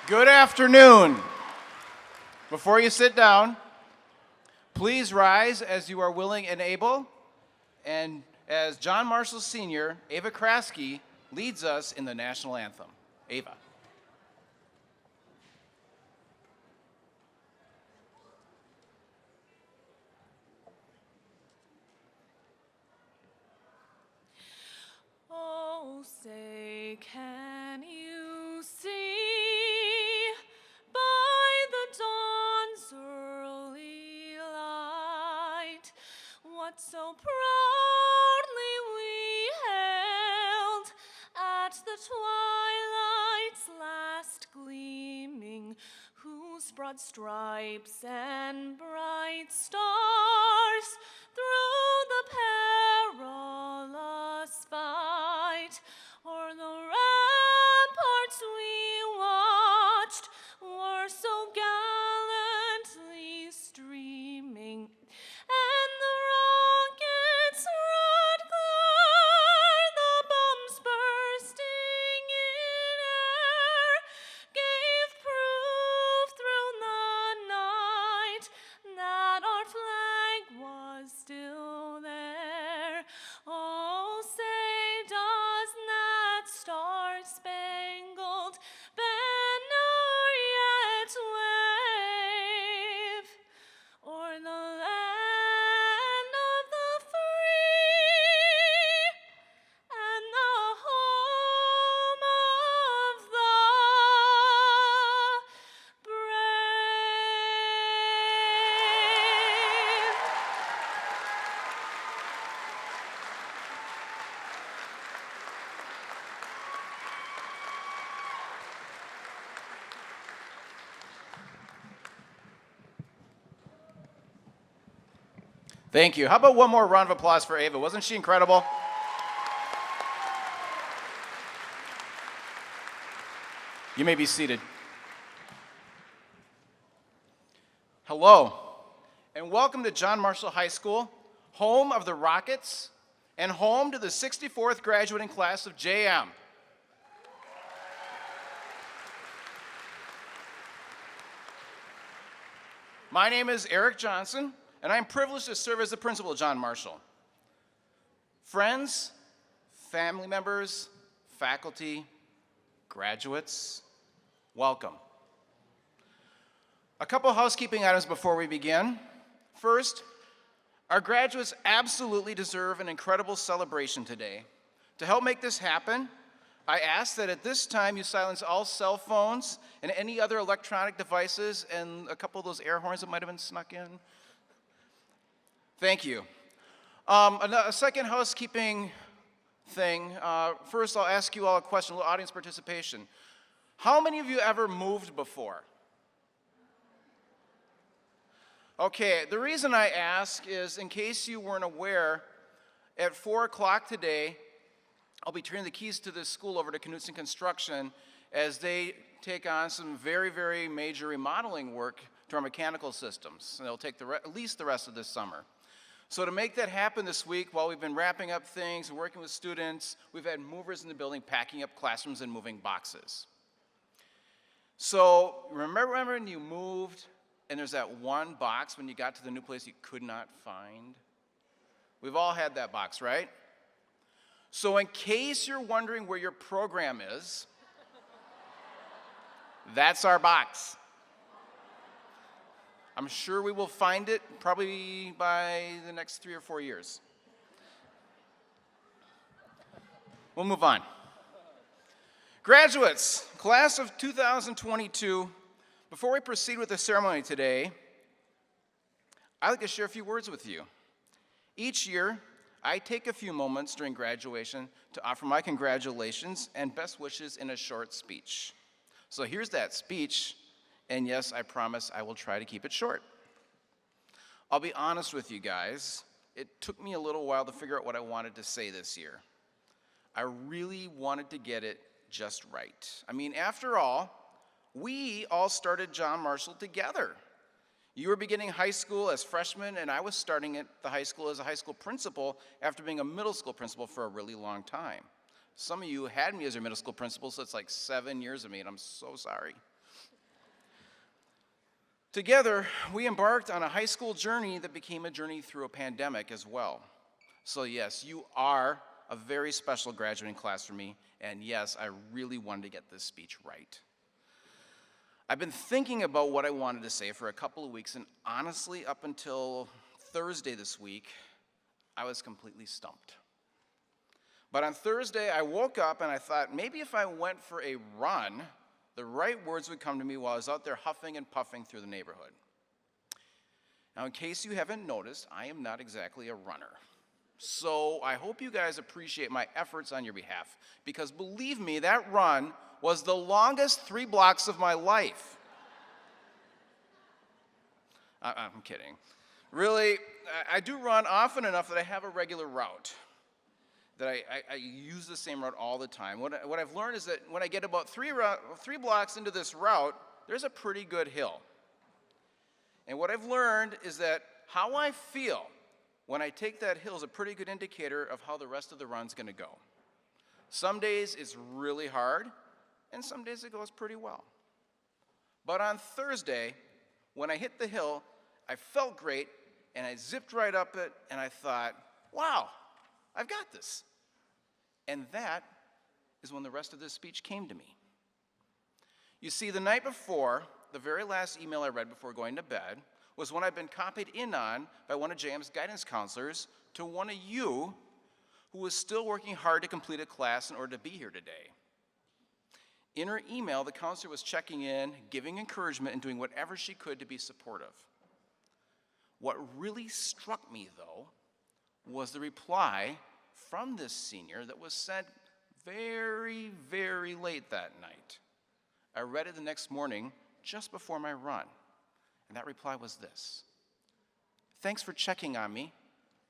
Good afternoon. Before you sit down, please rise as you are willing and able. And as John Marshall Sr., Ava Kraske leads us in the National Anthem. Ava. Oh, say, can you see by the dawn's early light what so proudly we hailed at the twilight's last gleaming, whose broad stripes and bright stars through the perilous fight o'er the ramparts we watched were so gallantly streaming, and the rockets' red glare, the bombs bursting in air, gave proof through the night that our flag was still there. Oh, say, does that star-spangled banner yet wave o'er the land of the free and the home of the brave? Thank you. How about one more round of applause for Ava? Wasn't she incredible? You may be seated. Hello, and welcome to John Marshall High School, home of the Rockets, and home to the 64th graduating class of JM. My name is Eric Johnson, and I'm privileged to serve as the principal of John Marshall. Friends, family members, faculty, graduates, welcome. A couple housekeeping items before we begin. First, our graduates absolutely deserve an incredible celebration today. To help make this happen, I ask that at this time you silence all cell phones and any other electronic devices and a couple of those air horns that might have been snuck in. Thank you. A second housekeeping thing. First, I'll ask you all a question, a little audience participation. How many of you ever moved before? Okay, the reason I ask is, in case you weren't aware, at 4 o'clock today, I'll be turning the keys to this school over to Knutson Construction as they take on some very, very major remodeling work to our mechanical systems. And they'll take at least the rest of this summer. So to make that happen this week, while we've been wrapping up things and working with students, we've had movers in the building packing up classrooms and moving boxes. So remember when you moved and there's that one box when you got to the new place you could not find? We've all had that box, right? So in case you're wondering where your program is, that's our box. I'm sure we will find it probably by the next 3 or 4 years. We'll move on. Graduates, class of 2022, before we proceed with the ceremony today, I'd like to share a few words with you. Each year, I take a few moments during graduation to offer my congratulations and best wishes in a short speech. So here's that speech. And yes, I promise I will try to keep it short. I'll be honest with you guys, it took me a little while to figure out what I wanted to say this year. I really wanted to get it just right. I mean, after all, we all started John Marshall together. You were beginning high school as freshmen, and I was starting at the high school as a high school principal after being a middle school principal for a really long time. Some of you had me as your middle school principal, so it's like 7 years of me, and I'm so sorry. Together, we embarked on a high school journey that became a journey through a pandemic as well. So yes, you are a very special graduating class for me, and yes, I really wanted to get this speech right. I've been thinking about what I wanted to say for a couple of weeks, and honestly, up until Thursday this week, I was completely stumped. But on Thursday, I woke up and I thought maybe if I went for a run, the right words would come to me while I was out there huffing and puffing through the neighborhood. Now, in case you haven't noticed, I am not exactly a runner. So I hope you guys appreciate my efforts on your behalf, because believe me, that run was the longest 3 blocks of my life. I'm kidding. Really, I do run often enough that I have a regular route, that I use the same route all the time. What I've learned is that when I get about 3 blocks into this route, there's a pretty good hill. And what I've learned is that how I feel when I take that hill is a pretty good indicator of how the rest of the run's gonna go. Some days it's really hard, and some days it goes pretty well. But on Thursday, when I hit the hill, I felt great, and I zipped right up it, and I thought, wow, I've got this. And that is when the rest of this speech came to me. You see, the night before, the very last email I read before going to bed was one I'd been copied in on by one of JM's guidance counselors to one of you who was still working hard to complete a class in order to be here today. In her email, the counselor was checking in, giving encouragement, and doing whatever she could to be supportive. What really struck me, though, was the reply from this senior that was sent very, very late that night. I read it the next morning, just before my run. And that reply was this: "Thanks for checking on me.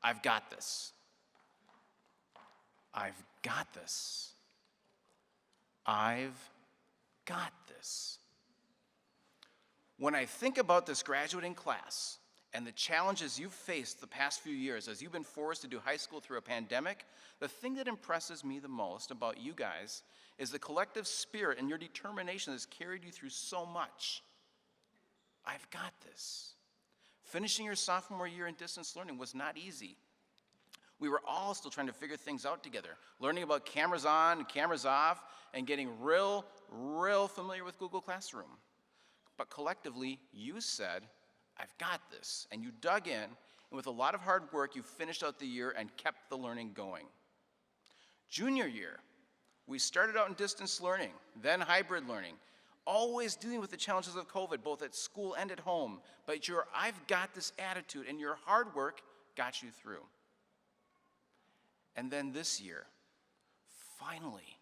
I've got this. I've got this. I've got this." When I think about this graduating class and the challenges you've faced the past few years as you've been forced to do high school through a pandemic, the thing that impresses me the most about you guys is the collective spirit and your determination that's carried you through so much. I've got this. Finishing your sophomore year in distance learning was not easy. We were all still trying to figure things out together, learning about cameras on and cameras off, and getting real familiar with Google Classroom. But collectively, you said, "I've got this," and you dug in, and with a lot of hard work, you finished out the year and kept the learning going. Junior year, we started out in distance learning, then hybrid learning, always dealing with the challenges of COVID, both at school and at home, but your "I've got this" attitude and your hard work got you through. And then this year, finally,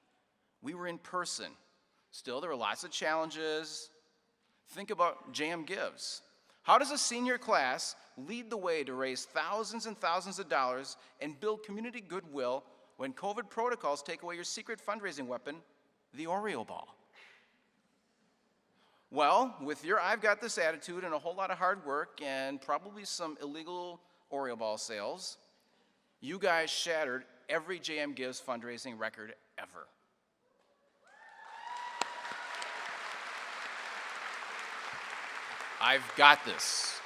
we were in person. Still, there were lots of challenges. Think about JM Gives. How does a senior class lead the way to raise thousands and thousands of dollars and build community goodwill when COVID protocols take away your secret fundraising weapon, the Oreo ball? Well, with your "I've got this" attitude and a whole lot of hard work and probably some illegal Oreo ball sales, you guys shattered every JM Gives fundraising record ever. I've got this.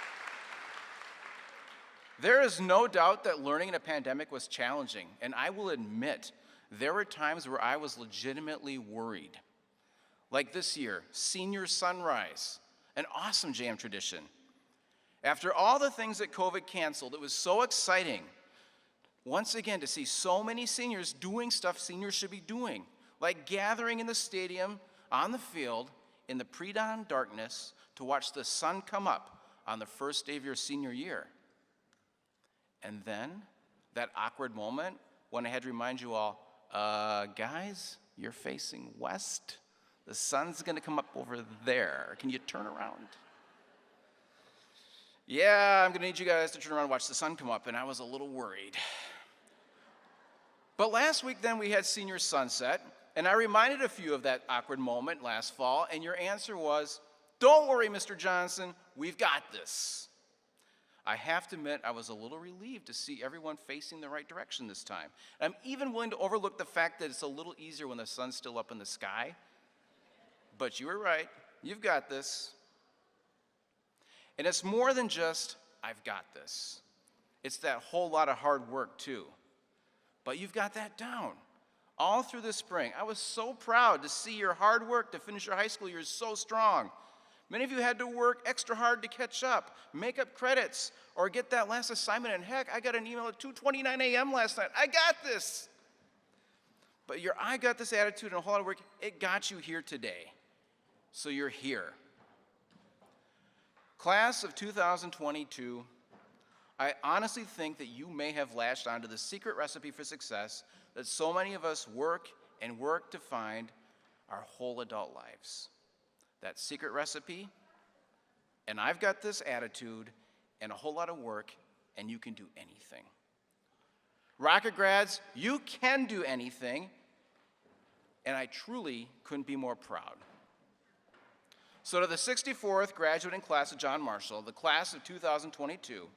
There is no doubt that learning in a pandemic was challenging, and I will admit, there were times where I was legitimately worried. Like this year, Senior Sunrise, an awesome JM tradition. After all the things that COVID canceled, it was so exciting, once again, to see so many seniors doing stuff seniors should be doing, like gathering in the stadium, on the field, in the pre-dawn darkness, to watch the sun come up on the first day of your senior year. And then, that awkward moment when I had to remind you all, guys, you're facing west. The sun's gonna come up over there. Can you turn around? Yeah, I'm gonna need you guys to turn around and watch the sun come up, and I was a little worried. But last week then we had Senior Sunset, and I reminded a few of that awkward moment last fall, and your answer was, "Don't worry, Mr. Johnson, we've got this." I have to admit, I was a little relieved to see everyone facing the right direction this time. I'm even willing to overlook the fact that it's a little easier when the sun's still up in the sky. But you were right, you've got this. And it's more than just, I've got this. It's that whole lot of hard work too. But you've got that down. All through the spring, I was so proud to see your hard work to finish your high school year so strong. Many of you had to work extra hard to catch up, make up credits, or get that last assignment. And heck, I got an email at 2:29 a.m. last night. I got this. But your I got this attitude and a whole lot of work, it got you here today. So you're here. Class of 2022, I honestly think that you may have latched onto the secret recipe for success that so many of us work and work to find our whole adult lives. That secret recipe, and I've got this attitude and a whole lot of work, and you can do anything. Rocket grads, you can do anything, and I truly couldn't be more proud. So to the 64th graduating class of John Marshall, the class of 2022,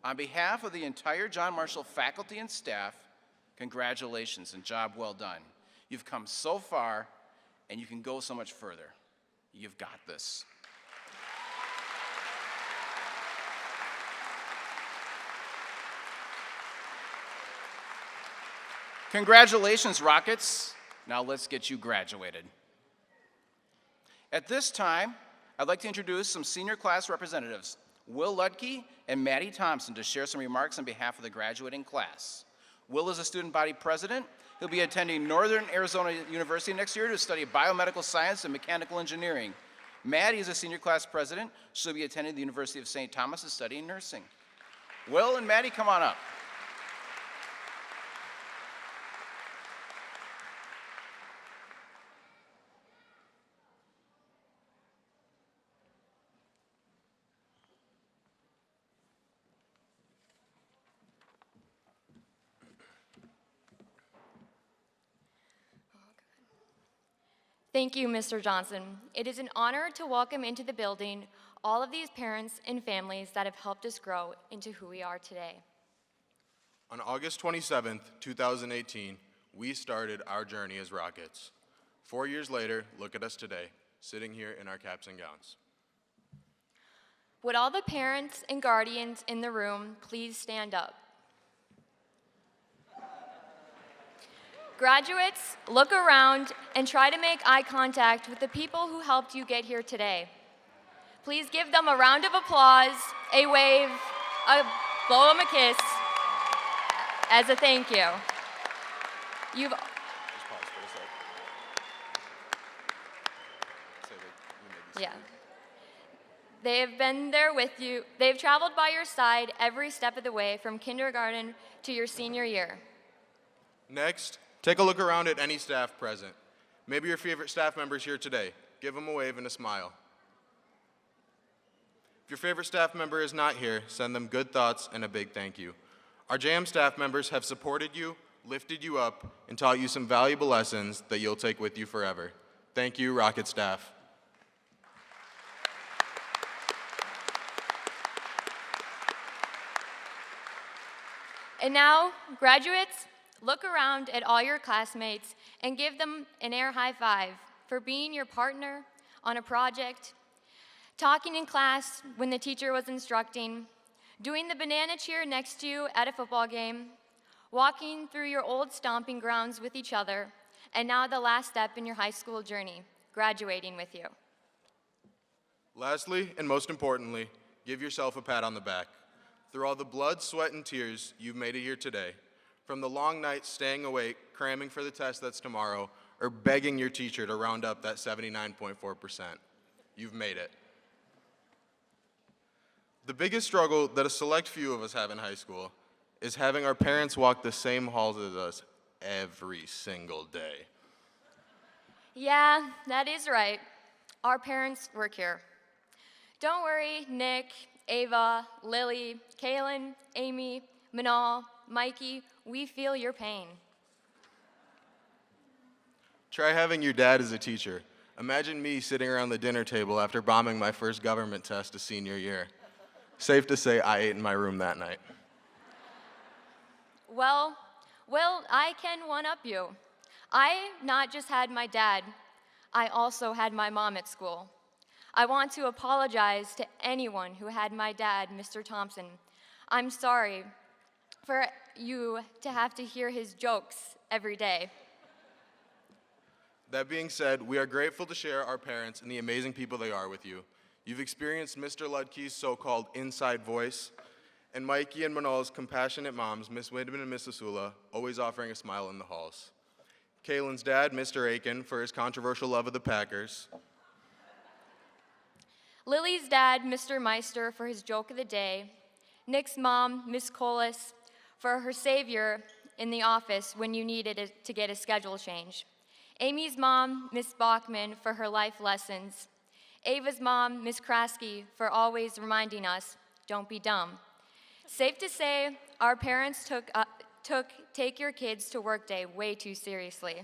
on behalf of the entire John Marshall faculty and staff, congratulations and job well done. You've come so far, and you can go so much further. You've got this. Congratulations, Rockets. Now let's get you graduated. At this time, I'd like to introduce some senior class representatives, Will Ludke and Maddie Thompson, to share some remarks on behalf of the graduating class. Will is a student body president. He'll be attending Northern Arizona University next year to study biomedical science and mechanical engineering. Maddie is a senior class president. She'll be attending the University of St. Thomas to study nursing. Will and Maddie, come on up. Thank you, Mr. Johnson. It is an honor to welcome into the building all of these parents and families that have helped us grow into who we are today. On August 27th, 2018, we started our journey as Rockets. 4 years later, look at us today, sitting here in our caps and gowns. Would all the parents and guardians in the room please stand up? Graduates, look around and try to make eye contact with the people who helped you get here today. Please give them a round of applause, a wave, blow them a kiss as a thank you. Just pause for a sec. Say that you may be Yeah. seated. They have been there with you. They've traveled by your side every step of the way from kindergarten to your senior year. Next, take a look around at any staff present. Maybe your favorite staff member's here today. Give them a wave and a smile. If your favorite staff member is not here, send them good thoughts and a big thank you. Our JAM staff members have supported you, lifted you up, and taught you some valuable lessons that you'll take with you forever. Thank you, Rocket staff. And now, graduates, look around at all your classmates and give them an air high five for being your partner on a project, talking in class when the teacher was instructing, doing the banana cheer next to you at a football game, walking through your old stomping grounds with each other, and now the last step in your high school journey, graduating with you. Lastly, and most importantly, give yourself a pat on the back. Through all the blood, sweat, and tears, you've made it here today. From the long nights staying awake, cramming for the test that's tomorrow, or begging your teacher to round up that 79.4%. You've made it. The biggest struggle that a select few of us have in high school is having our parents walk the same halls as us every single day. Yeah, that is right. Our parents work here. Don't worry, Nick, Ava, Lily, Kaylin, Amy, Manal, Mikey, we feel your pain. Try having your dad as a teacher. Imagine me sitting around the dinner table after bombing my first government test of senior year. Safe to say I ate in my room that night. Well, I can one-up you. I not just had my dad, I also had my mom at school. I want to apologize to anyone who had my dad, Mr. Thompson. I'm sorry for you to have to hear his jokes every day. That being said, we are grateful to share our parents and the amazing people they are with you. You've experienced Mr. Ludke's so-called inside voice, and Mikey and Manol's compassionate moms, Miss Widman and Miss Asula, always offering a smile in the halls. Kaylin's dad, Mr. Aiken, for his controversial love of the Packers. Lily's dad, Mr. Meister, for his joke of the day. Nick's mom, Miss Colas, for her savior in the office when you needed it to get a schedule change. Amy's mom, Miss Bachman, for her life lessons. Ava's mom, Miss Krasky, for always reminding us, don't be dumb. Safe to say, our parents took Take Your Kids to Work Day way too seriously.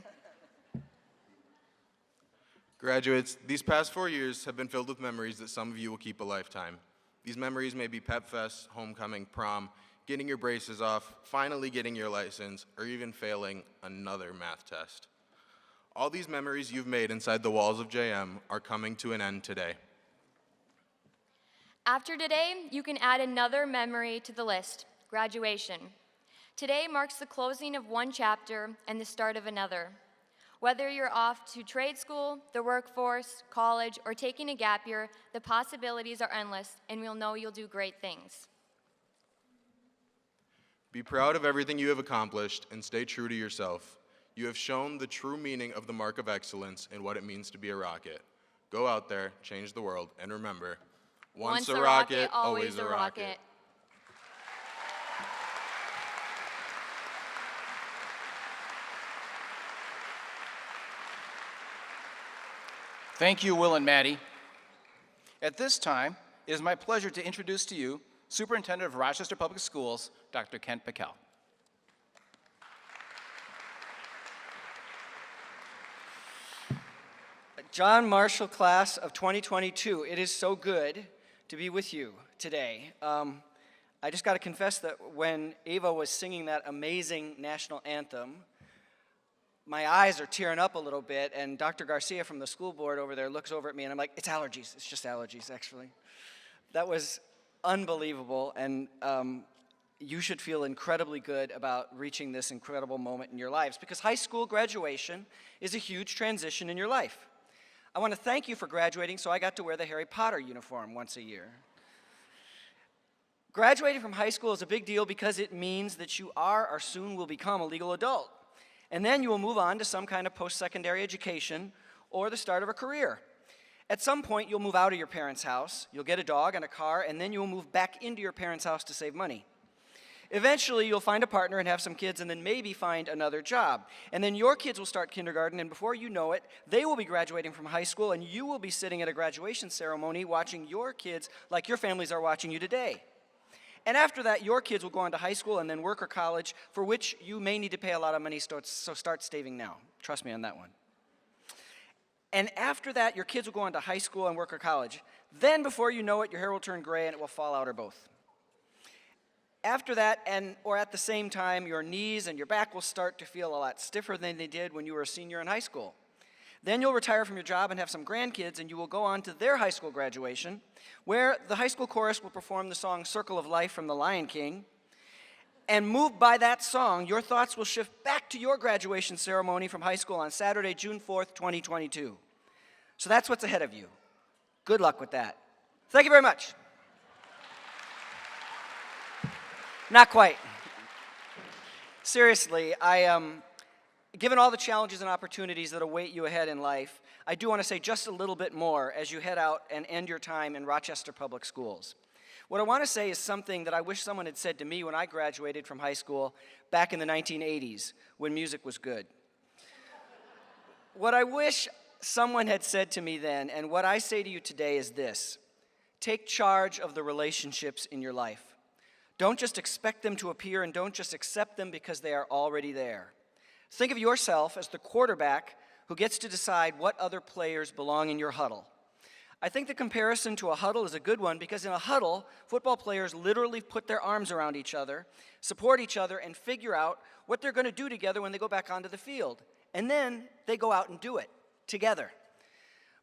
Graduates, these past 4 years have been filled with memories that some of you will keep a lifetime. These memories may be Pep Fest, homecoming, prom, getting your braces off, finally getting your license, or even failing another math test. All these memories you've made inside the walls of JM are coming to an end today. After today, you can add another memory to the list, graduation. Today marks the closing of one chapter and the start of another. Whether you're off to trade school, the workforce, college, or taking a gap year, the possibilities are endless, and we'll know you'll do great things. Be proud of everything you have accomplished and stay true to yourself. You have shown the true meaning of the mark of excellence and what it means to be a rocket. Go out there, change the world, and remember, once a rocket, always a rocket. Thank you, Will and Maddie. At this time, it is my pleasure to introduce to you Superintendent of Rochester Public Schools, Dr. Kent Pickel. John Marshall class of 2022, it is so good to be with you today. I just got to confess that when Ava was singing that amazing national anthem, my eyes are tearing up a little bit, and Dr. Garcia from the school board over there looks over at me, and I'm like, it's allergies. It's just allergies, actually. That was unbelievable, and you should feel incredibly good about reaching this incredible moment in your lives, because high school graduation is a huge transition in your life. I want to thank you for graduating, so I got to wear the Harry Potter uniform once a year. Graduating from high school is a big deal because it means that you are or soon will become a legal adult. And then you will move on to some kind of post-secondary education or the start of a career. At some point, you'll move out of your parents' house, you'll get a dog and a car, and then you'll move back into your parents' house to save money. Eventually, you'll find a partner and have some kids, and then maybe find another job. And then your kids will start kindergarten, and before you know it, they will be graduating from high school, and you will be sitting at a graduation ceremony watching your kids like your families are watching you today. And after that, your kids will go on to high school and then work or college, for which you may need to pay a lot of money, so start saving now. Trust me on that one. And after that, your kids will go on to high school and work or college. Then, before you know it, your hair will turn gray and it will fall out or both. After that, or at the same time, your knees and your back will start to feel a lot stiffer than they did when you were a senior in high school. Then you'll retire from your job and have some grandkids, and you will go on to their high school graduation, where the high school chorus will perform the song Circle of Life from The Lion King. And moved by that song, your thoughts will shift back to your graduation ceremony from high school on Saturday, June 4th, 2022. So that's what's ahead of you. Good luck with that. Thank you very much. Not quite. Seriously, given all the challenges and opportunities that await you ahead in life, I do want to say just a little bit more as you head out and end your time in Rochester Public Schools. What I want to say is something that I wish someone had said to me when I graduated from high school back in the 1980s, when music was good. What I wish someone had said to me then, and what I say to you today, is this: take charge of the relationships in your life. Don't just expect them to appear, and don't just accept them because they are already there. Think of yourself as the quarterback who gets to decide what other players belong in your huddle. I think the comparison to a huddle is a good one, because in a huddle, football players literally put their arms around each other, support each other, and figure out what they're going to do together when they go back onto the field. And then they go out and do it together.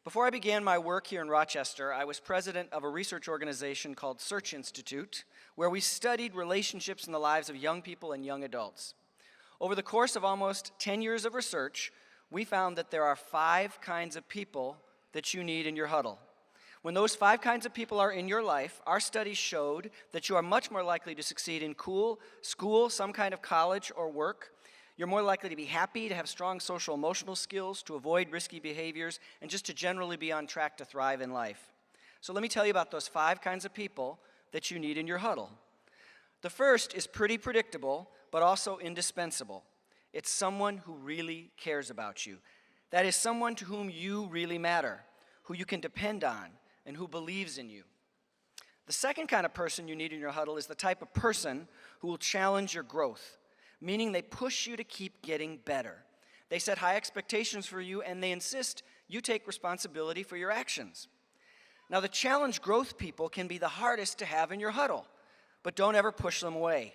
Before I began my work here in Rochester, I was president of a research organization called Search Institute, where we studied relationships in the lives of young people and young adults. Over the course of almost 10 years of research, we found that there are 5 kinds of people that you need in your huddle. When those 5 kinds of people are in your life, our studies showed that you are much more likely to succeed in school, some kind of college or work. You're more likely to be happy, to have strong social emotional skills, to avoid risky behaviors, and just to generally be on track to thrive in life. So let me tell you about those 5 kinds of people that you need in your huddle. The first is pretty predictable, but also indispensable. It's someone who really cares about you. That is someone to whom you really matter, who you can depend on, and who believes in you. The second kind of person you need in your huddle is the type of person who will challenge your growth, meaning they push you to keep getting better. They set high expectations for you, and they insist you take responsibility for your actions. Now, the challenge growth people can be the hardest to have in your huddle, but don't ever push them away.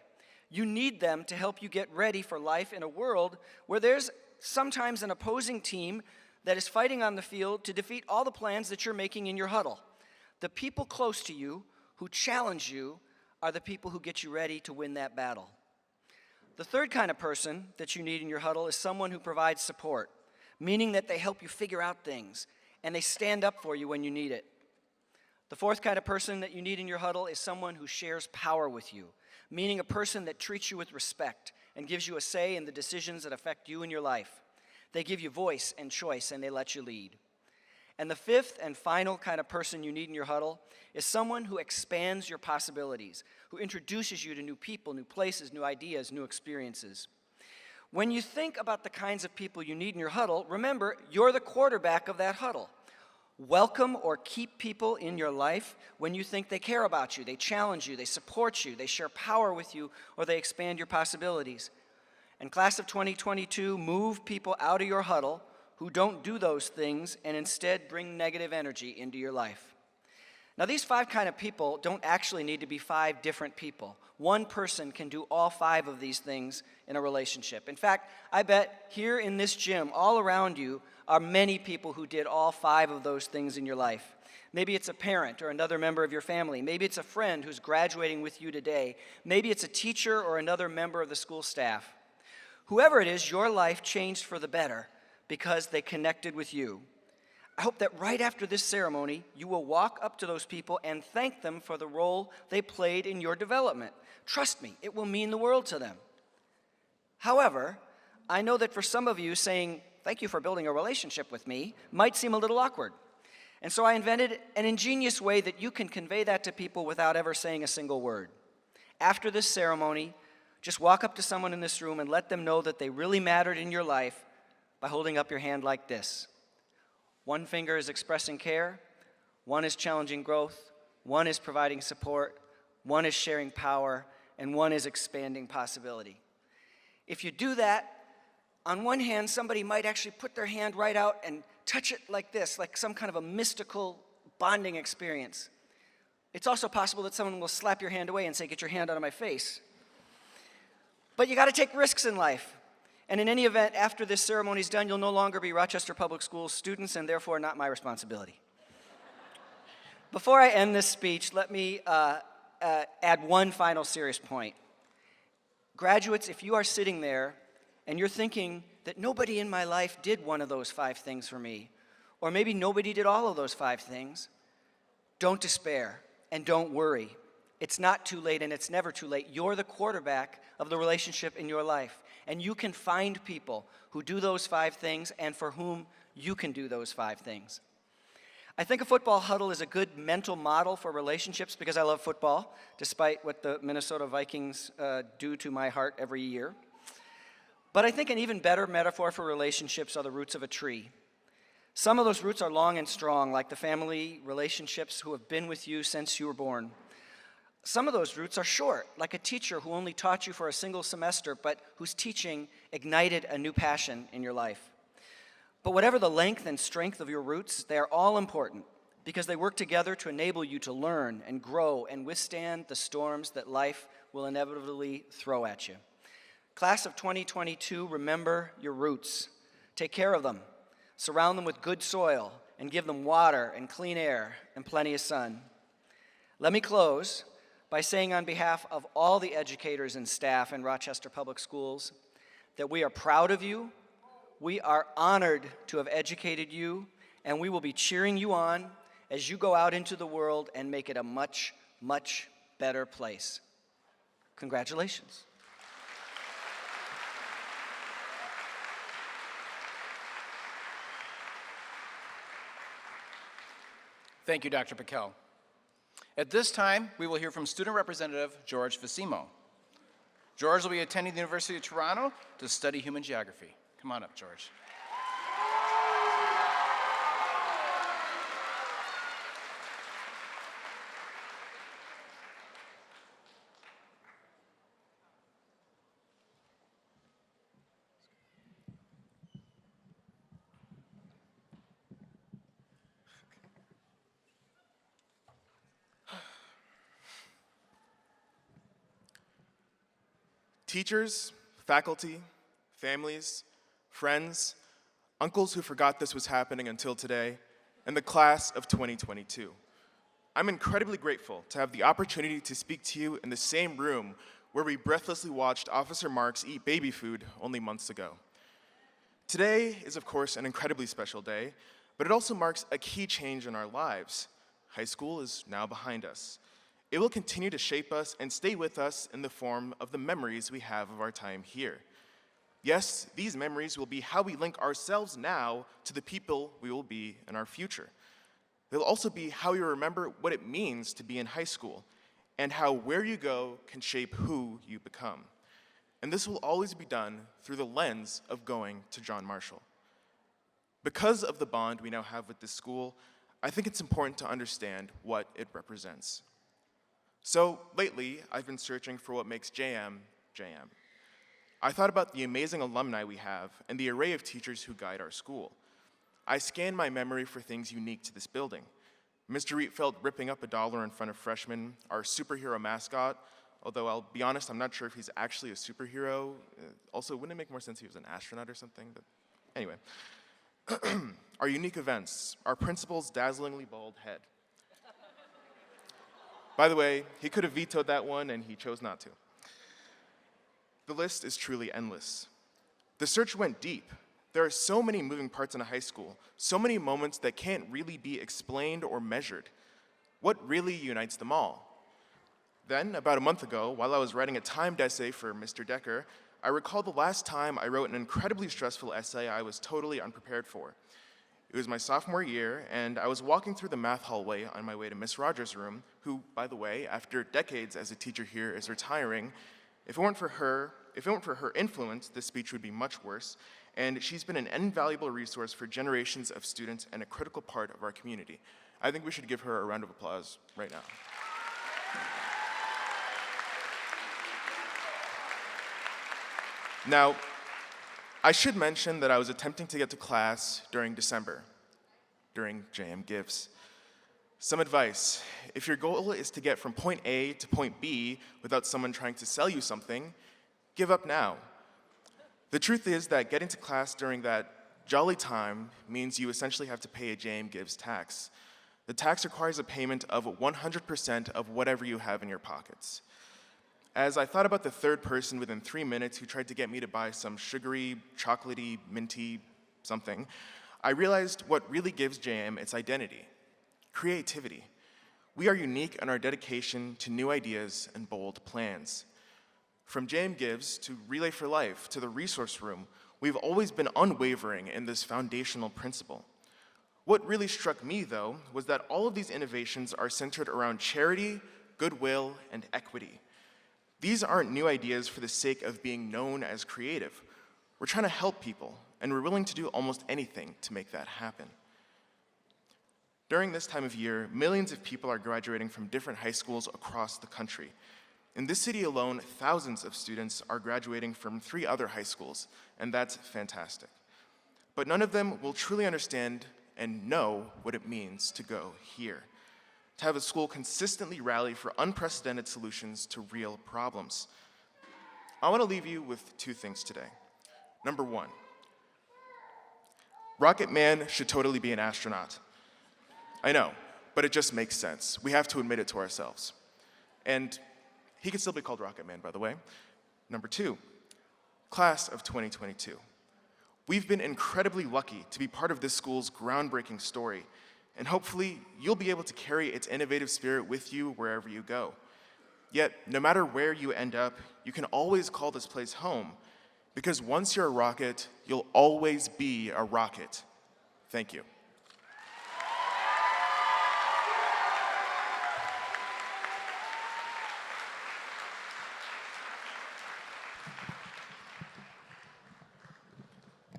You need them to help you get ready for life in a world where there's sometimes an opposing team that is fighting on the field to defeat all the plans that you're making in your huddle. The people close to you who challenge you are the people who get you ready to win that battle. The third kind of person that you need in your huddle is someone who provides support, meaning that they help you figure out things and they stand up for you when you need it. The fourth kind of person that you need in your huddle is someone who shares power with you, meaning a person that treats you with respect and gives you a say in the decisions that affect you and your life. They give you voice and choice, and they let you lead. And the fifth and final kind of person you need in your huddle is someone who expands your possibilities, who introduces you to new people, new places, new ideas, new experiences. When you think about the kinds of people you need in your huddle, remember, you're the quarterback of that huddle. Welcome or keep people in your life when you think they care about you, they challenge you, they support you, they share power with you, or they expand your possibilities. And class of 2022, move people out of your huddle who don't do those things and instead bring negative energy into your life. Now, these 5 kind of people don't actually need to be 5 different people. One person can do all 5 of these things in a relationship. In fact, I bet here in this gym, all around you, are many people who did all 5 of those things in your life. Maybe it's a parent or another member of your family. Maybe it's a friend who's graduating with you today. Maybe it's a teacher or another member of the school staff. Whoever it is, your life changed for the better because they connected with you. I hope that right after this ceremony, you will walk up to those people and thank them for the role they played in your development. Trust me, it will mean the world to them. However, I know that for some of you, saying, "Thank you for building a relationship with me," might seem a little awkward. And so I invented an ingenious way that you can convey that to people without ever saying a single word. After this ceremony, just walk up to someone in this room and let them know that they really mattered in your life by holding up your hand like this. One finger is expressing care, one is challenging growth, one is providing support, one is sharing power, and one is expanding possibility. If you do that, on one hand, somebody might actually put their hand right out and touch it like this, like some kind of a mystical bonding experience. It's also possible that someone will slap your hand away and say, "Get your hand out of my face." But you got to take risks in life. And in any event, after this ceremony is done, you'll no longer be Rochester Public Schools students and therefore not my responsibility. Before I end this speech, let me add one final serious point. Graduates, if you are sitting there and you're thinking that nobody in my life did one of those 5 things for me, or maybe nobody did all of those 5 things, don't despair and don't worry. It's not too late, and it's never too late. You're the quarterback of the relationship in your life, and you can find people who do those 5 things and for whom you can do those 5 things. I think a football huddle is a good mental model for relationships because I love football, despite what the Minnesota Vikings do to my heart every year. But I think an even better metaphor for relationships are the roots of a tree. Some of those roots are long and strong, like the family relationships who have been with you since you were born. Some of those roots are short, like a teacher who only taught you for a single semester, but whose teaching ignited a new passion in your life. But whatever the length and strength of your roots, they are all important because they work together to enable you to learn and grow and withstand the storms that life will inevitably throw at you. Class of 2022, remember your roots. Take care of them. Surround them with good soil and give them water and clean air and plenty of sun. Let me close by saying on behalf of all the educators and staff in Rochester Public Schools that we are proud of you, we are honored to have educated you, and we will be cheering you on as you go out into the world and make it a much, much better place. Congratulations. Thank you, Dr. Piquel. At this time, we will hear from Student Representative George Fasimo. George will be attending the University of Toronto to study human geography. Come on up, George. Teachers, faculty, families, friends, uncles who forgot this was happening until today, and the class of 2022. I'm incredibly grateful to have the opportunity to speak to you in the same room where we breathlessly watched Officer Marks eat baby food only months ago. Today is, of course, an incredibly special day, but it also marks a key change in our lives. High school is now behind us. It will continue to shape us and stay with us in the form of the memories we have of our time here. Yes, these memories will be how we link ourselves now to the people we will be in our future. They'll also be how we remember what it means to be in high school and how where you go can shape who you become. And this will always be done through the lens of going to John Marshall. Because of the bond we now have with this school, I think it's important to understand what it represents. So lately, I've been searching for what makes JM, JM. I thought about the amazing alumni we have and the array of teachers who guide our school. I scanned my memory for things unique to this building. Mr. Rietveld ripping up $1 in front of freshmen, our superhero mascot, although I'll be honest, I'm not sure if he's actually a superhero. Also, wouldn't it make more sense if he was an astronaut or something? But anyway. Our unique events, our principal's dazzlingly bald head. By the way, he could have vetoed that one, and he chose not to. The list is truly endless. The search went deep. There are so many moving parts in a high school, so many moments that can't really be explained or measured. What really unites them all? Then, about a month ago, while I was writing a timed essay for Mr. Decker, I recalled the last time I wrote an incredibly stressful essay I was totally unprepared for. It was my sophomore year, and I was walking through the math hallway on my way to Miss Rogers' room, who, by the way, after decades as a teacher here, is retiring. If it weren't for her influence, this speech would be much worse, and she's been an invaluable resource for generations of students and a critical part of our community. I think we should give her a round of applause right now. Now, I should mention that I was attempting to get to class during December, during JM Gives. Some advice: if your goal is to get from point A to point B without someone trying to sell you something, give up now. The truth is that getting to class during that jolly time means you essentially have to pay a JM Gives tax. The tax requires a payment of 100% of whatever you have in your pockets. As I thought about the third person within 3 minutes who tried to get me to buy some sugary, chocolatey, minty something, I realized what really gives JM its identity: creativity. We are unique in our dedication to new ideas and bold plans. From JM Gives to Relay for Life to the Resource Room, we've always been unwavering in this foundational principle. What really struck me, though, was that all of these innovations are centered around charity, goodwill, and equity. These aren't new ideas for the sake of being known as creative. We're trying to help people, and we're willing to do almost anything to make that happen. During this time of year, millions of people are graduating from different high schools across the country. In this city alone, thousands of students are graduating from 3 other high schools, and that's fantastic. But none of them will truly understand and know what it means to go here, to have a school consistently rally for unprecedented solutions to real problems. I want to leave you with 2 things today. Number 1, Rocket Man should totally be an astronaut. I know, but it just makes sense. We have to admit it to ourselves. And he can still be called Rocket Man, by the way. Number 2, class of 2022. We've been incredibly lucky to be part of this school's groundbreaking story, and hopefully you'll be able to carry its innovative spirit with you wherever you go. Yet, no matter where you end up, you can always call this place home, because once you're a rocket, you'll always be a rocket. Thank you.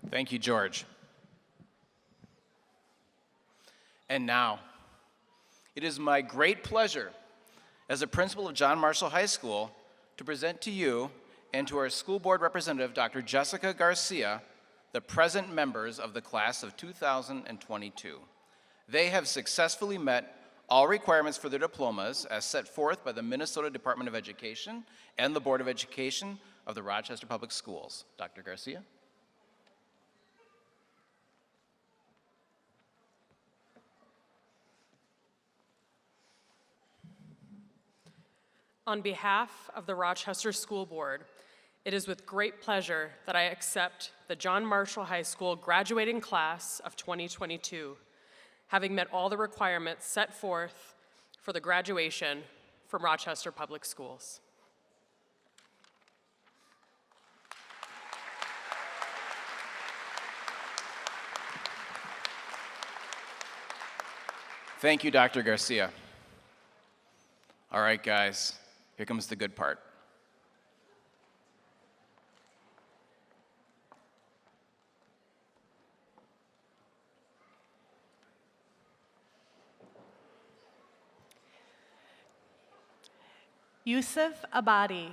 Thank you, George. And now, it is my great pleasure as a principal of John Marshall High School to present to you and to our school board representative, Dr. Jessica Garcia, the present members of the class of 2022. They have successfully met all requirements for their diplomas as set forth by the Minnesota Department of Education and the Board of Education of the Rochester Public Schools. Dr. Garcia. On behalf of the Rochester School Board, it is with great pleasure that I accept the John Marshall High School graduating class of 2022, having met all the requirements set forth for the graduation from Rochester Public Schools. Thank you, Dr. Garcia. All right, guys, here comes the good part. Yusuf Abadi.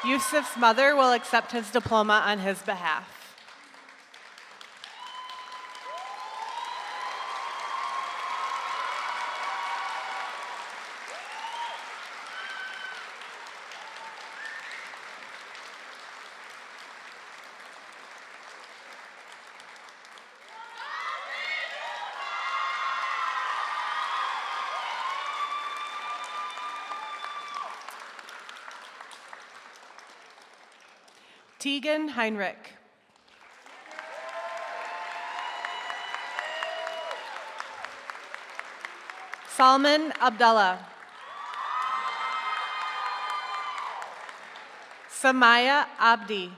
Yusuf's mother will accept his diploma on his behalf. Tegan Heinrich. Salman Abdullah. Samaya Abdi.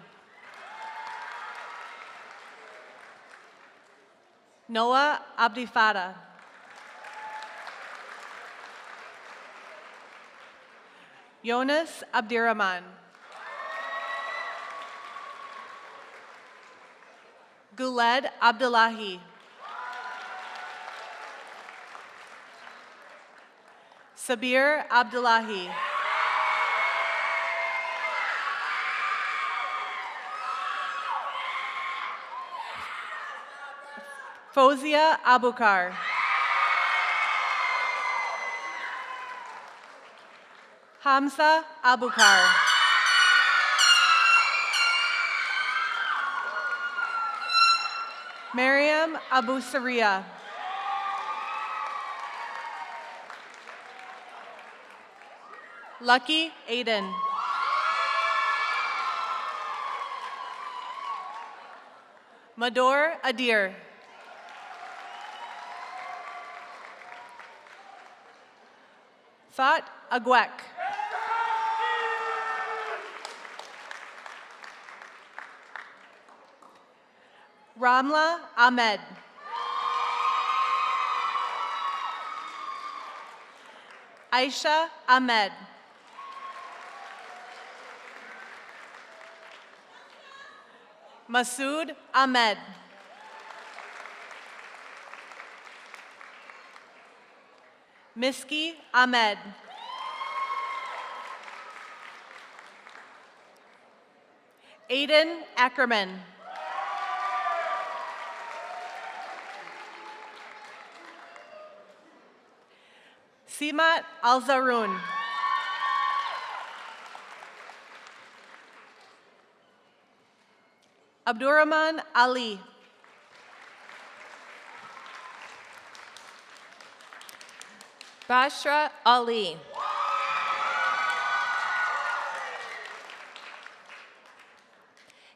Noah Abdifada. Jonas Abdirahman. Guled Abdullahi. Sabir Abdullahi. Fozia Abukar. Hamza Abukar. Mariam Abu Saria. Lucky Aiden. Mador Adir. Thought Agwek. Ramla Ahmed. Aisha Ahmed. Masood Ahmed. Miski Ahmed. Aiden Ackerman. Simat Al-Zaroun. Abdurrahman Ali. Bashra Ali.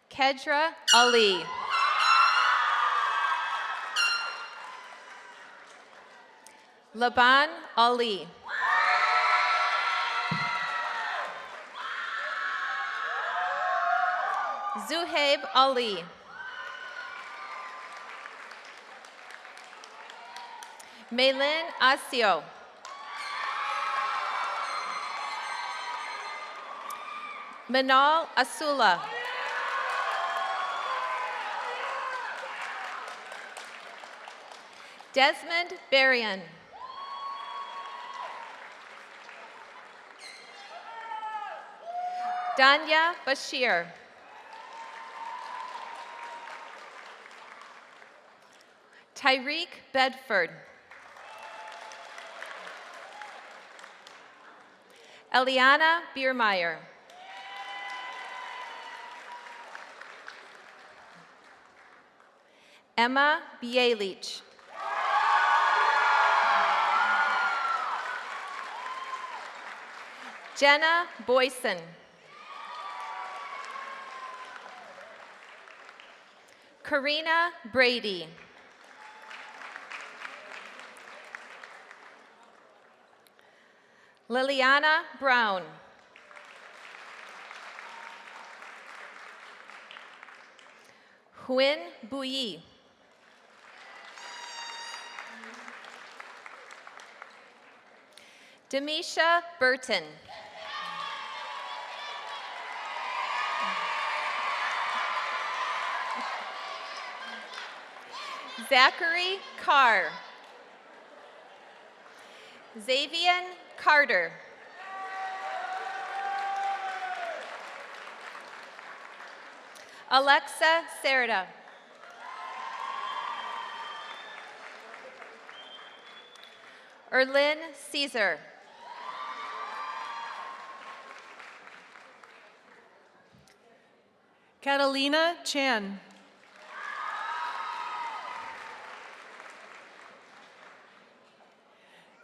Kedra Ali. Laban Ali. Zuhaib Ali. Maylin Asio. Manal Asula. Desmond Berrien. Danya Bashir. Tyreek Bedford. Eliana Biermeyer. Emma Bielich. Jenna Boyson. Karina Brady. Liliana Brown. Huyn Bouilly. Demisha Burton. Zachary Carr. Xavier Carter. Alexa Serda. Erlyn Caesar. Catalina Chan.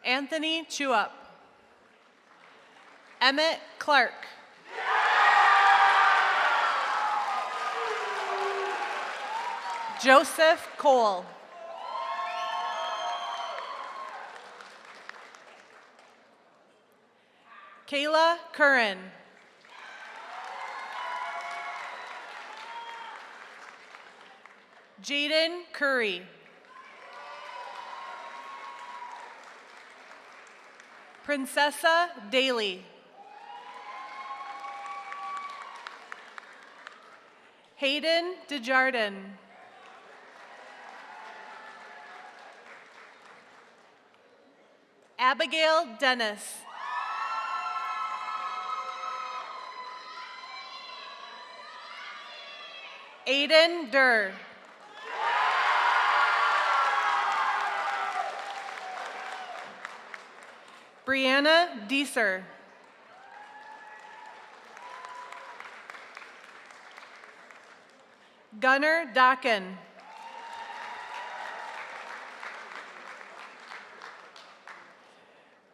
Anthony Chuap. Emmett Clark. Joseph Cole. Kayla Curran. Jaden Curry. Princessa Daly. Hayden Desjardins. Abigail Dennis. Aiden Durr. Brianna Deeser. Gunnar Docken.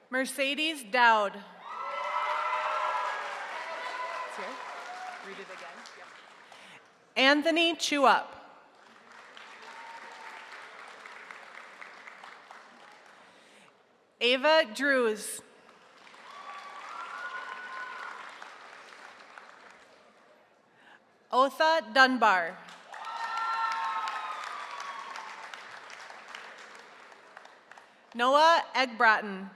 Mercedes Dowd. Read it again. Anthony Chuap. Ava Drews. Otha Dunbar. Noah Eggbrotten.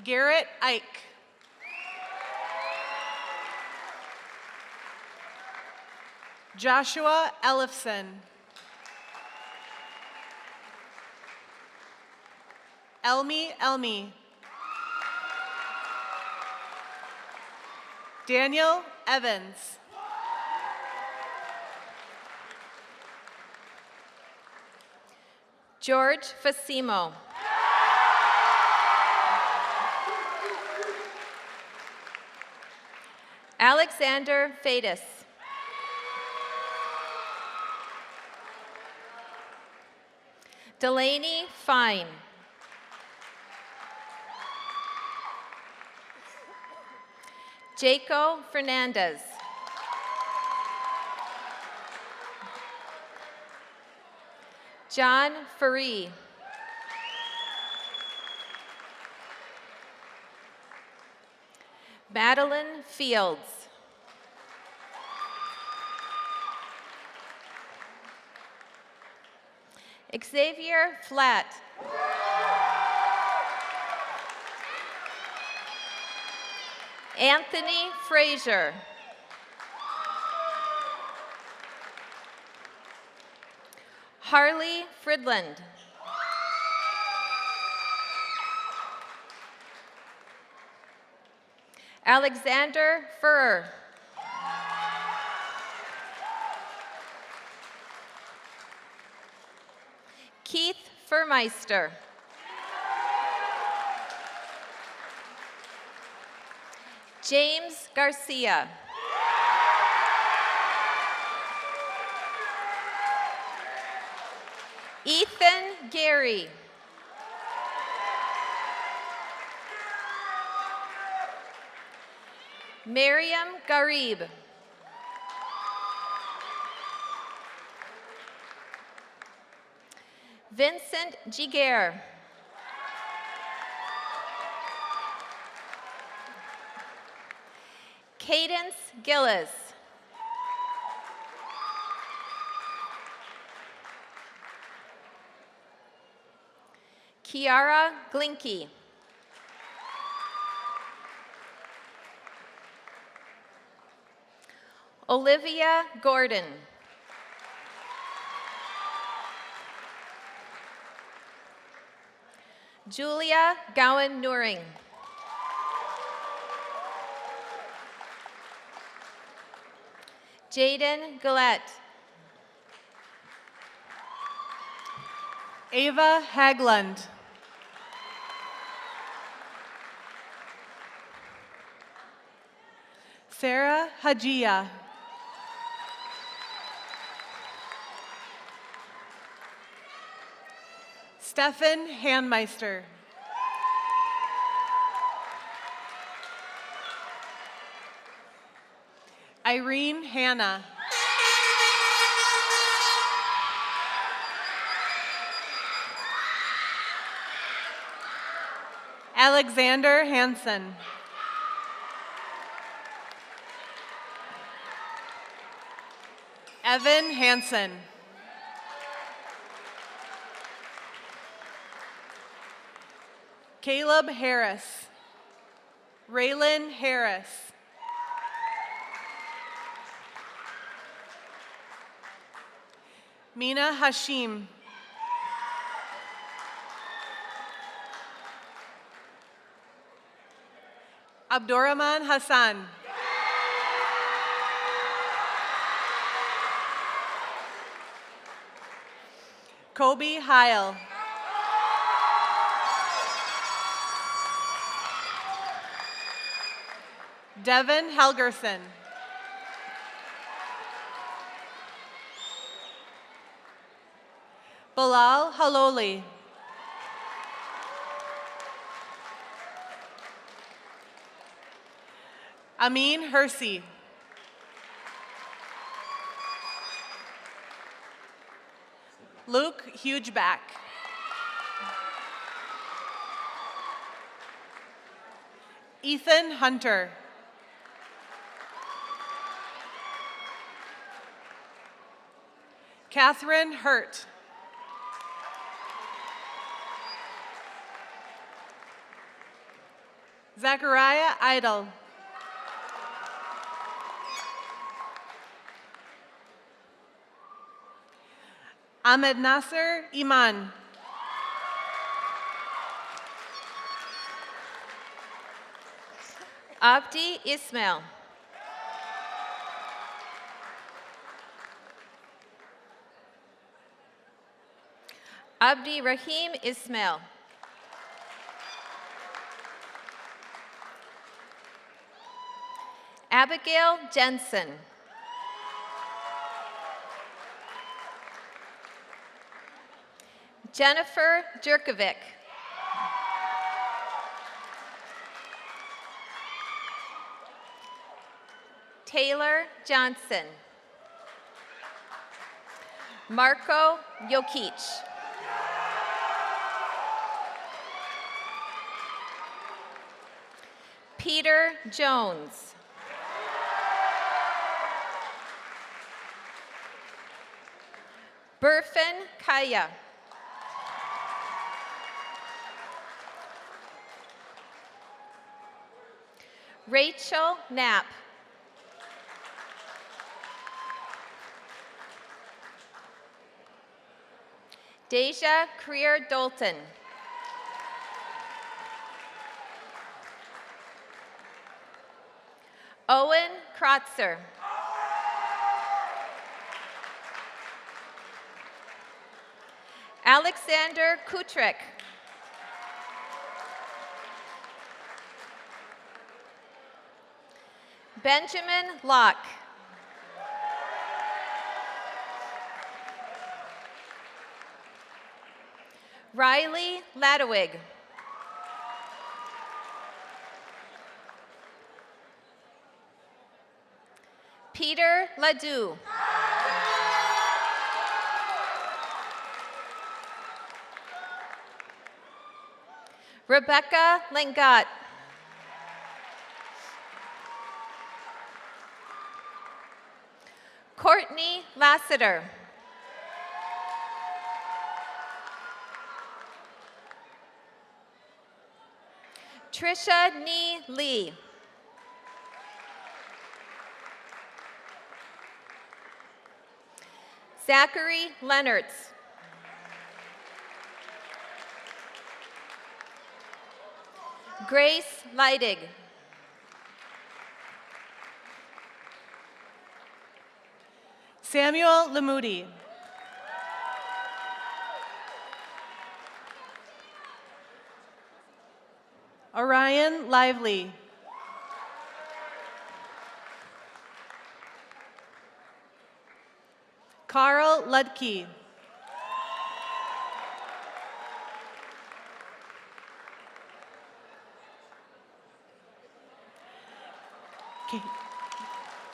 Garrett Ike. Joshua Ellefson. Elmi. Daniel Evans. George Fasimo. Alexander Fadis. Delaney Fine. Jaco Fernandez. John Faree. Madeline Fields. Xavier Flatt. Anthony Frazier. Harley Fridland. Alexander Furrer. Keith Furmeister. James Garcia. Ethan Gary. Miriam Garib. Vincent Giguere. Cadence Gillis. Kiara Glinky. Olivia Gordon. Julia Gowan Nuring. Jaden Gillette. Ava Haglund. Sarah Hajia. Stefan Handmeister. Irene Hanna. Alexander Hansen. Evan Hansen. Caleb Harris. Raylan Harris. Mina Hashim. Abdurrahman Hassan. Kobe Heil. Devin Helgerson. Bilal Haloli. Amin Hersey. Luke Hugeback. Ethan Hunter. Catherine Hurt. Zachariah Idle. Ahmed Nasser Iman. Abdi Ismail. Abdi Rahim Ismail. Abigail Jensen. Jennifer Jerkovic. Taylor Johnson. Marco Jokic. Peter Jones. Burfin Kaya. Rachel Knapp. Deja Creer Dolton. Owen Krotzer. Alexander Kutrek. Benjamin Locke. Riley Ladewig. Peter Ledoux. Rebecca Lengat. Courtney Lassiter. Trisha Nee Lee. Zachary Leonards. Grace Leidig. Samuel Lamudi. Orion Lively. Carl Ludke.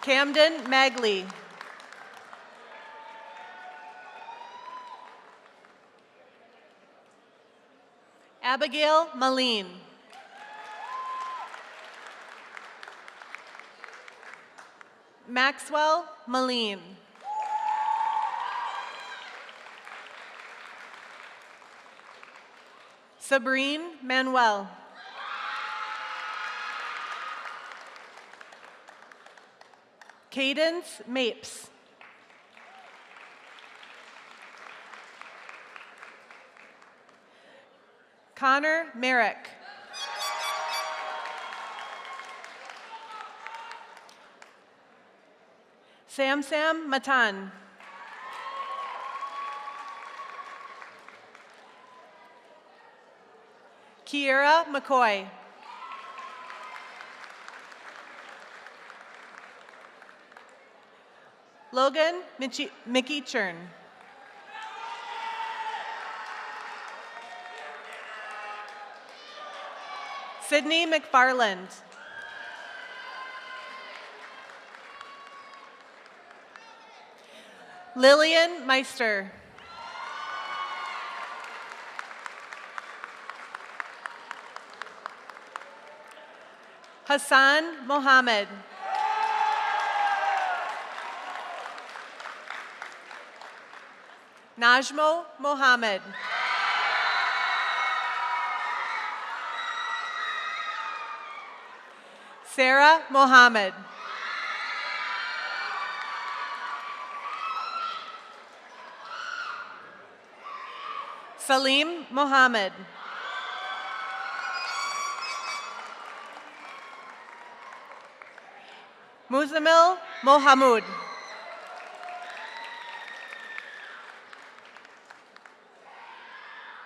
Camden Magley. Abigail Maleen. Maxwell Maleen. Sabrine Manuel. Cadence Mapes. Connor Merrick. Sam Matan. Kiera McCoy. Logan Mickey Chern. Sydney McFarland. Lillian Meister. Hassan Mohammed. Najmo Mohammed. Sarah Mohammed. Salim Mohammed. Muzamil Mohamud.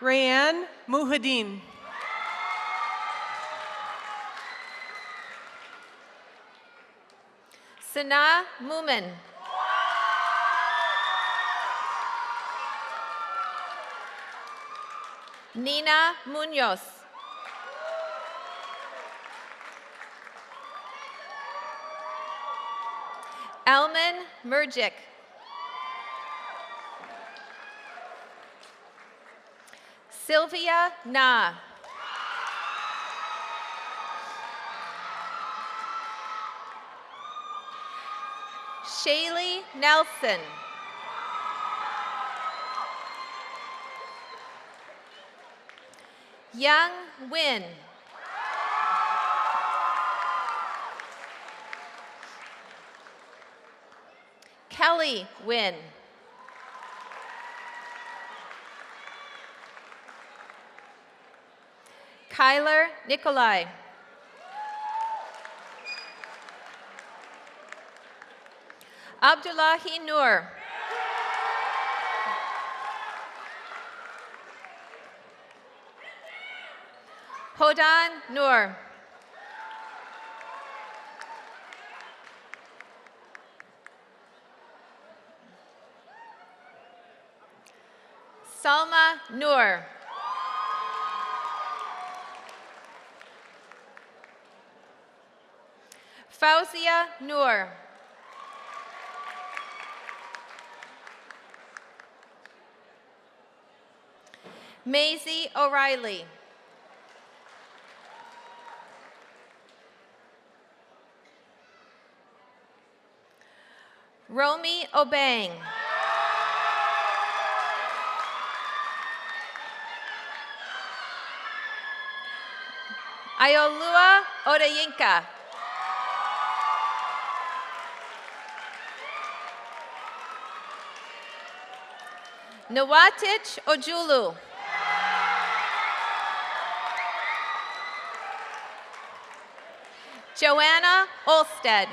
Rayanne Muhadin. Sana Moomin. Nina Munoz. Elman Murjic. Sylvia Na. Shaylee Nelson. Young Win. Kelly Win. Kyler Nikolai. Abdullahi Noor. Hodan Noor. Salma Noor. Fauzia Noor. Maisie O'Reilly. Romy Obang. Ayolua Odayinka. Nawatich Ojulu. Joanna Olsted.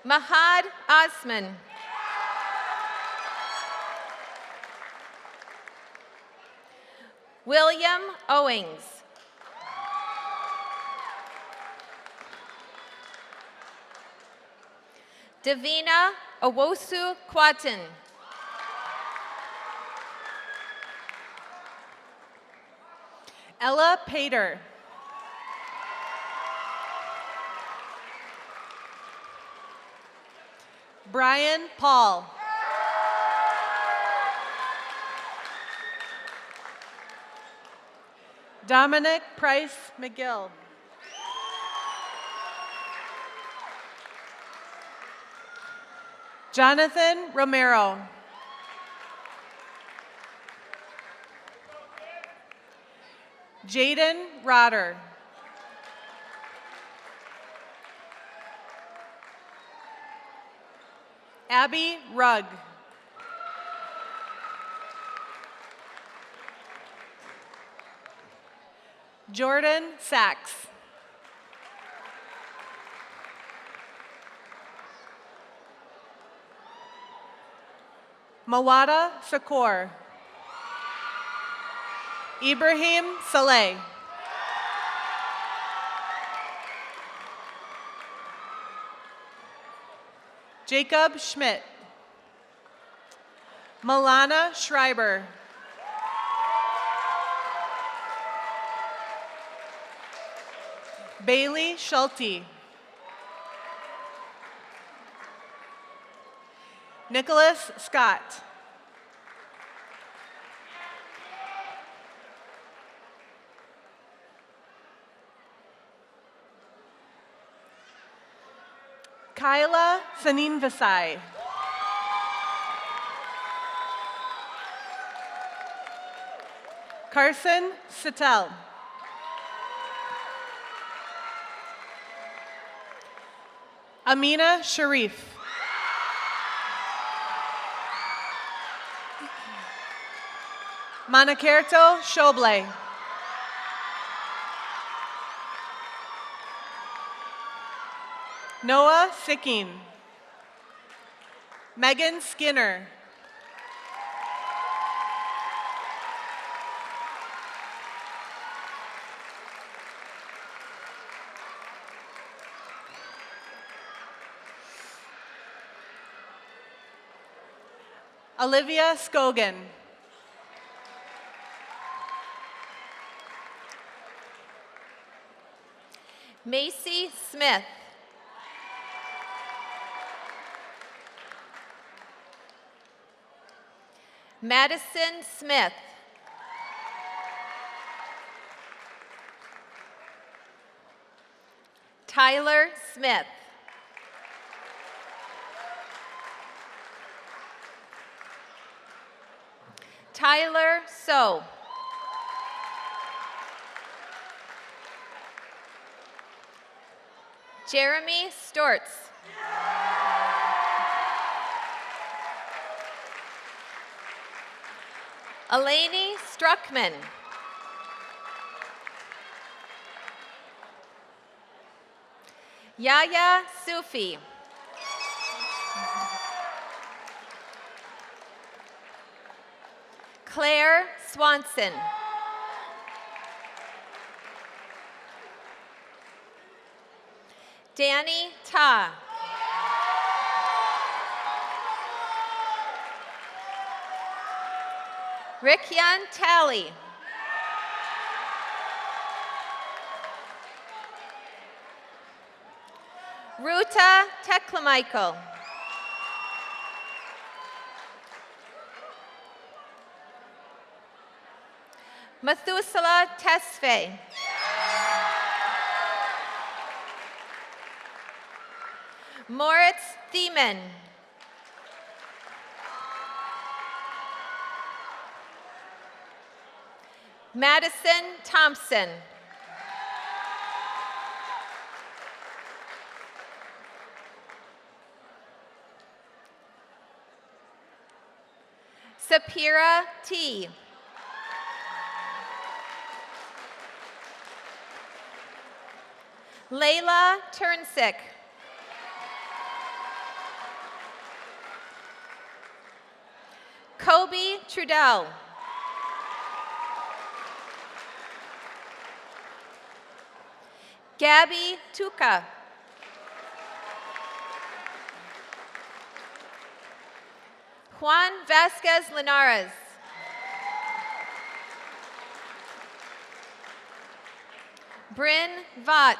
Mahad Osman. William Owings. Davina Owosu Quatin. Ella Pater. Brian Paul. Dominic Price McGill. Jonathan Romero. Jaden Rodder. Abby Rugg. Jordan Sachs. Mawada Shakur. Ibrahim Saleh. Jacob Schmidt. Milana Schreiber. Bailey Schulte. Nicholas Scott. Kyla Saninvasai. Carson Sittel. Amina Sharif. Manakerto Shoble. Noah Sicking. Megan Skinner. Olivia Scogan. Macy Smith. Madison Smith. Tyler Smith. Tyler So. Jeremy Stortz. Eleni Struckman. Yaya Sufi. Claire Swanson. Danny Ta. Rikyan Talley. Ruta Teklamichael. Mathusala Tesfaye. Moritz Thiemann. Madison Thompson. Sapira T. Layla Turnsick. Kobe Trudell. Gabby Tuca. Juan Vasquez Linares. Bryn Vaught.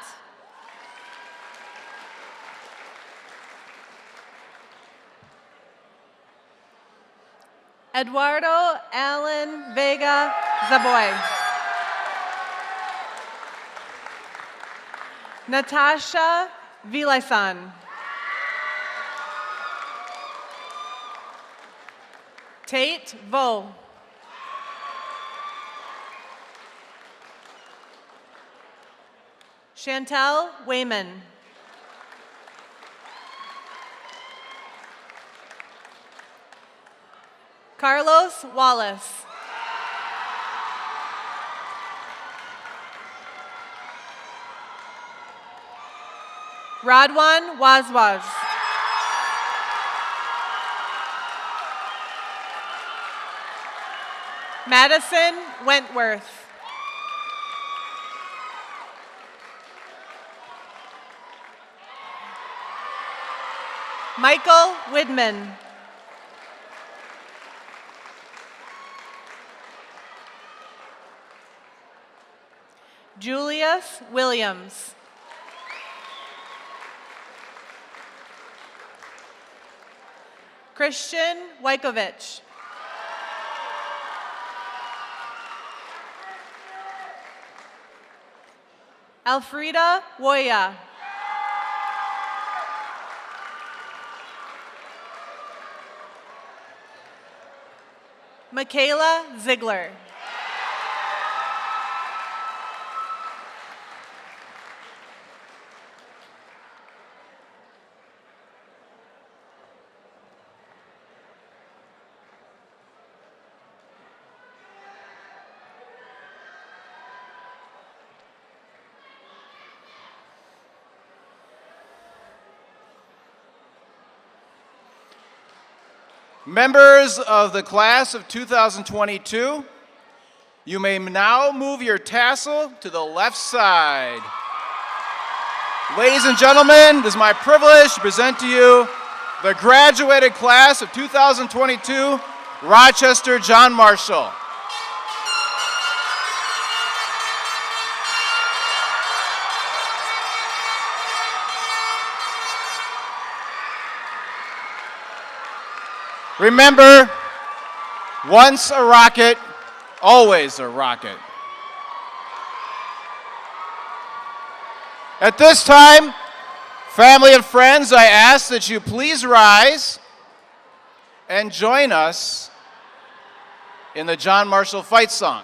Eduardo Allen Vega Zaboy. Natasha Vilaysan. Tate Vo. Chantel Wayman. Carlos Wallace. Radwan Wazwaz. Madison Wentworth. Michael Widman. Julius Williams. Christian Wykovich. Alfreda Woya. Michaela Ziegler. Members of the class of 2022, you may now move your tassel to the left side. Ladies and gentlemen, it is my privilege to present to you the graduated class of 2022, Rochester John Marshall. Remember, once a rocket, always a rocket. At this time, family and friends, I ask that you please rise and join us in the John Marshall fight song.